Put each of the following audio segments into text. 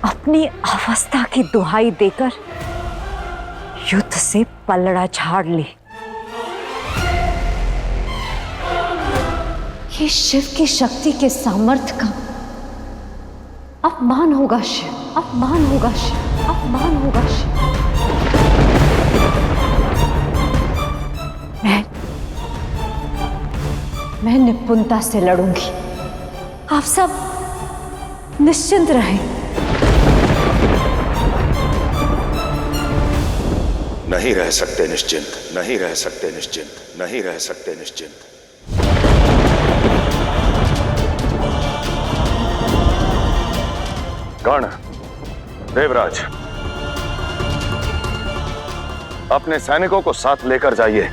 अपनी अवस्था की दुहाई देकर युद्ध से पलड़ा झाड़ ले। ये शिव की शक्ति के सामर्थ्य का अपमान होगा शिव, अपमान होगा शिव, अपमान होगा शिव। मैं निपुणता से लड़ूंगी। आप सब निश्चिंत रहें। नहीं रह सकते निश्चिंत, नहीं रह सकते निश्चिंत, नहीं रह सकते निश्चिंत। गण, देवराज, अपने सैनिकों को साथ लेकर जाइए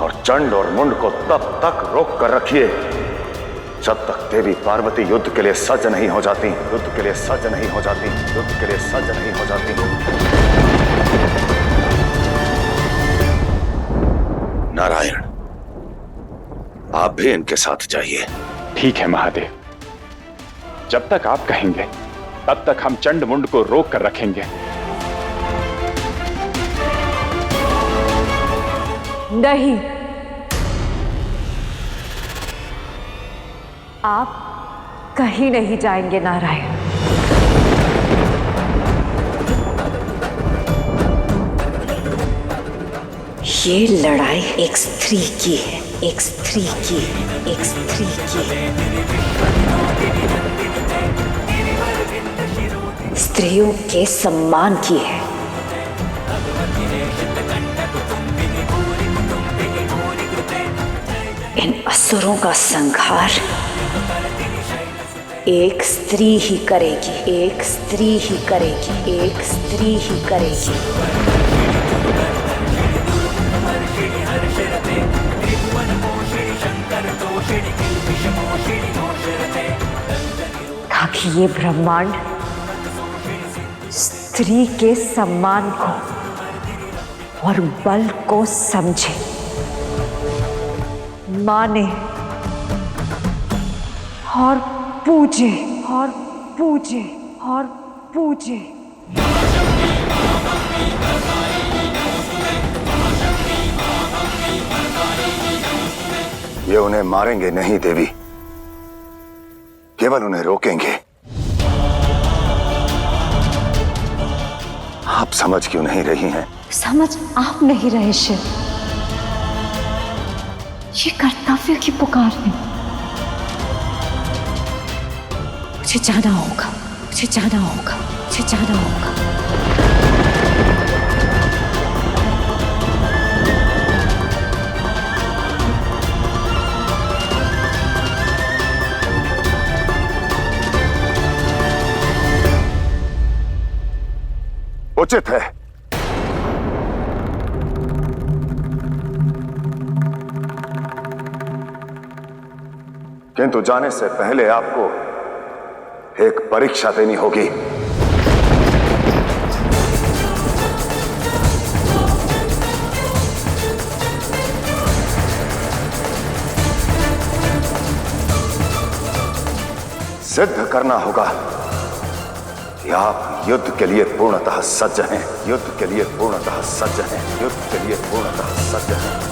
और चंड और मुंड को तब तक रोक कर रखिए जब तक देवी पार्वती युद्ध के लिए सज्ज नहीं हो जाती, युद्ध के लिए सज्ज नहीं हो जाती, युद्ध के लिए सज्ज नहीं हो जाती। नारायण, आप भी इनके साथ जाइए। ठीक है महादेव, जब तक आप कहेंगे तब तक हम चंड मुंड को रोक कर रखेंगे। नहीं, आप कहीं नहीं जाएंगे नारायण। ये लड़ाई एक स्त्री की है, एक स्त्री की है, एक स्त्री की है। स्त्रियों के सम्मान की है। इन असुरों का संहार एक स्त्री ही करेगी, एक स्त्री ही करेगी, एक स्त्री ही करेगी। ताकि ये ब्रह्मांड स्त्री के सम्मान को और बल को समझे, माने और पूजे और पूजे और पूजे। ये उन्हें मारेंगे नहीं देवी, केवल उन्हें रोकेंगे। आप समझ क्यों नहीं रही हैं? समझ आप नहीं रहे शिव। ये कर्तव्य की पुकार है। मुझे जाना होगा, मुझे जाना होगा, मुझे जाना होगा। उचित है। किंतु जाने से पहले आपको एक परीक्षा देनी होगी। सिद्ध करना होगा कि आप युद्ध के लिए पूर्णतः सज्ज हैं, युद्ध के लिए पूर्णतः सज्ज हैं, युद्ध के लिए पूर्णतः सज्ज हैं।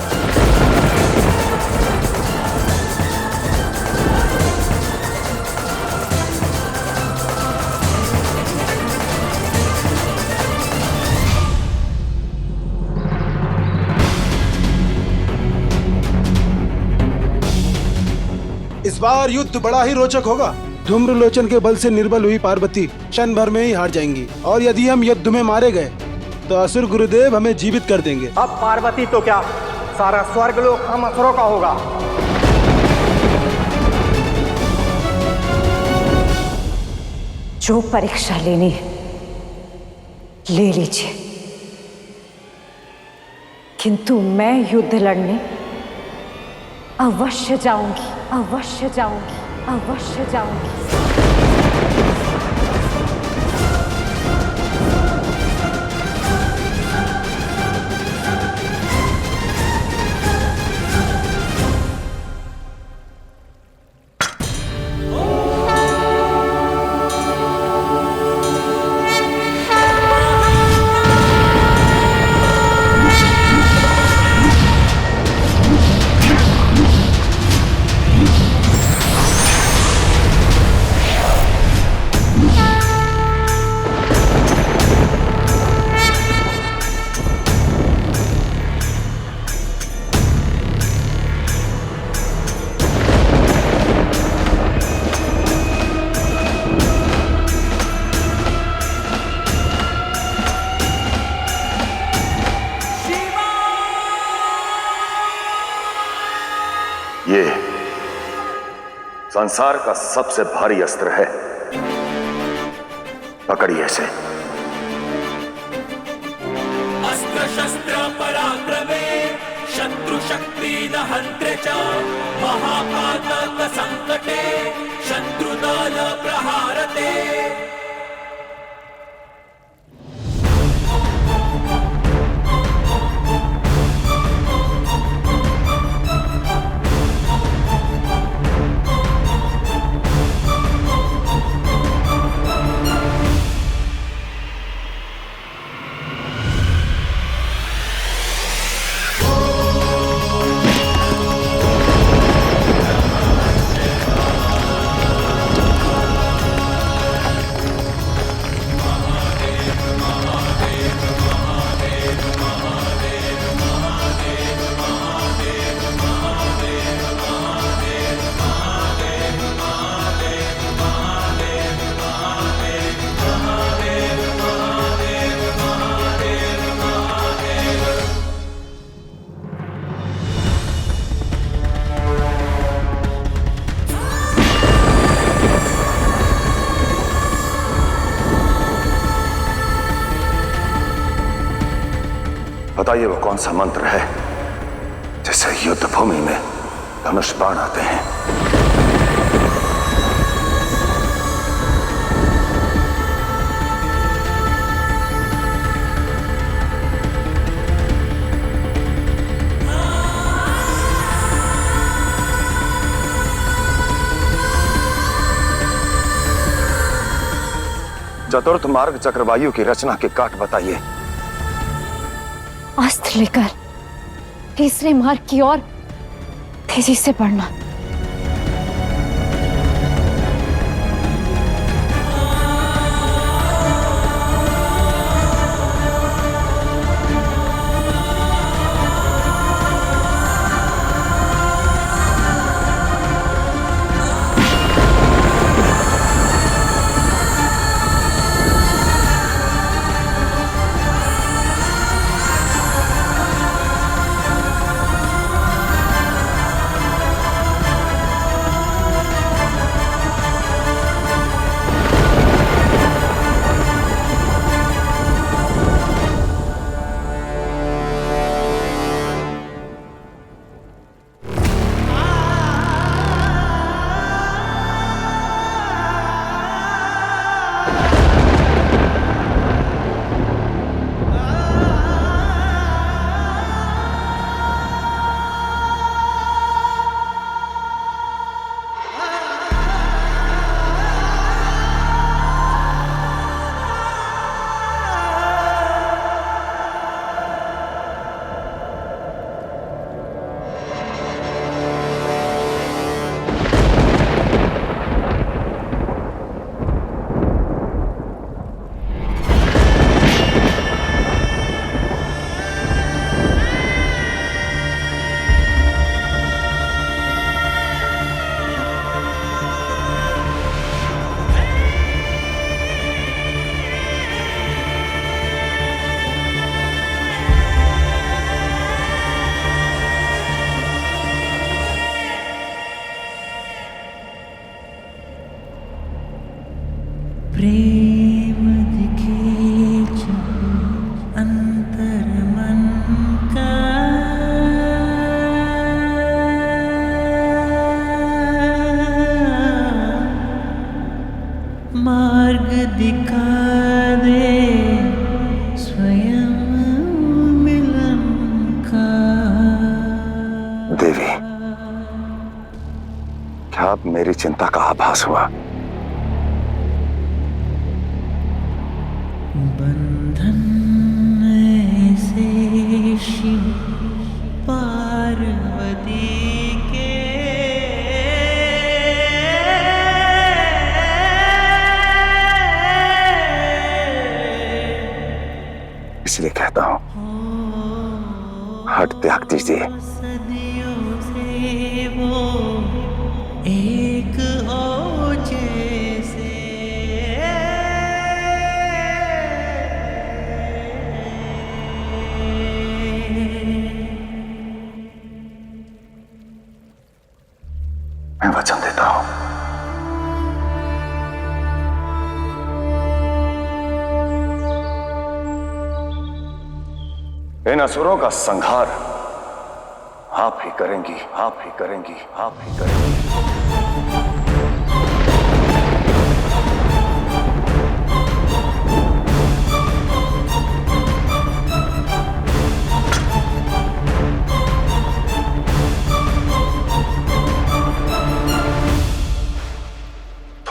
इस बार युद्ध बड़ा ही रोचक होगा। धूम्रलोचन के बल से निर्बल हुई पार्वती क्षण भर में ही हार जाएंगी, और यदि हम युद्ध में मारे गए तो असुर गुरुदेव हमें जीवित कर देंगे। अब पार्वती तो क्या, सारा स्वर्गलोक हम असुरों का होगा। जो परीक्षा लेनी है ले लीजिए, किंतु मैं युद्ध लड़ने अवश्य जाऊंगी, अवश्य जाऊंगी, अवश्य जाऊंगी। संसार का सबसे भारी अस्त्र है। पकड़िए इसे। अस्त्र शस्त्र पराक्रमे शत्रु शक्ति दहन्त्रे च महापातक संकटे शत्रुदल प्रहारते। बताइए वो कौन सा मंत्र है जिससे युद्ध भूमि में धनुष बाण आते हैं? चतुर्थ मार्ग चक्रवायु की रचना के काट बताइए। अस्त्र लेकर तीसरे मार्ग की ओर तेजी से बढ़ना। प्रेम दिखे जो अंतर मन का, मार्ग दिखा दे स्वयं मिलन का। देवी, क्या अब मेरी चिंता का आभास हुआ? बंधन ऐसे शिव पार्वती के, इसलिए कहता हूं हट त्याग दीजिए। सदियों से वो एक हो जैसे, मैं वचन देता हूं इन असुरों का संहार आप ही करेंगी, आप ही करेंगी, आप ही करेंगी।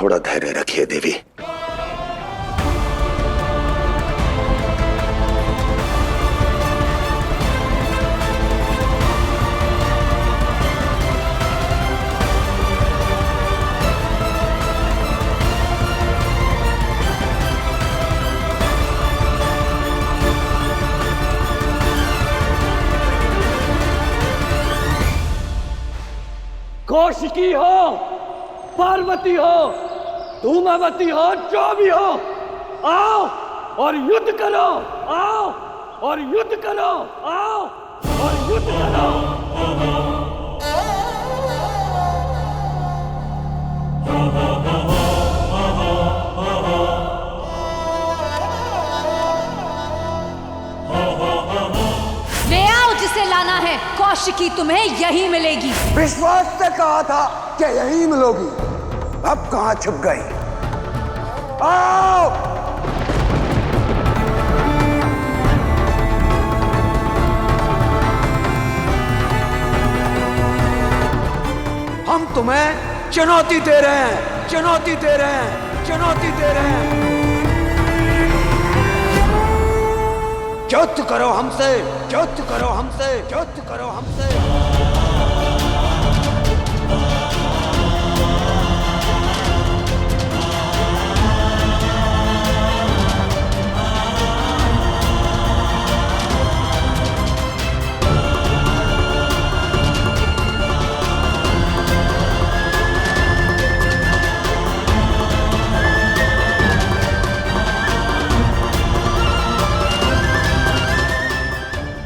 थोड़ा धैर्य रखिए देवी। कौशिकी हो, पार्वती हो, धूमावती हो, जो भी हो, आओ और युद्ध करो, आओ और युद्ध करो, आओ और युद्ध करो। ले आओ जिसे लाना है, कौशिकी तुम्हें यही मिलेगी। विश्वास से कहा था कि यहीं मिलोगी, अब कहां छुप गई? आओ! हम तुम्हें चुनौती दे रहे हैं, चुनौती दे रहे हैं, चुनौती दे रहे हैं। युद्ध करो हमसे, युद्ध करो हमसे, युद्ध करो हमसे।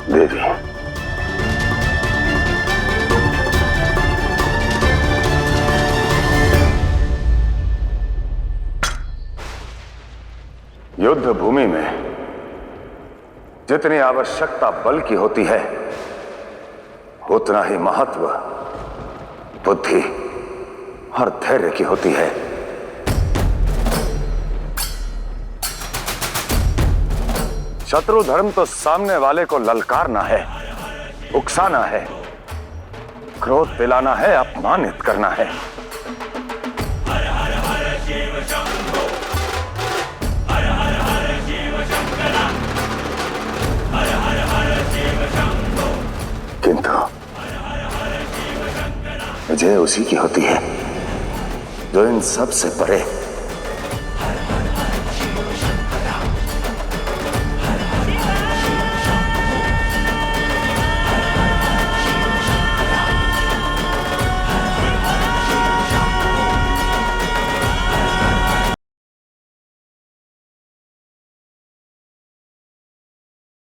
देवी, युद्ध भूमि में जितनी आवश्यकता बल की होती है, उतना ही महत्व बुद्धि और धैर्य की होती है। शत्रु धर्म तो सामने वाले को ललकारना है, उकसाना है, क्रोध दिलाना है, अपमानित करना है। किंतु विजय उसी की होती है जो इन सब से परे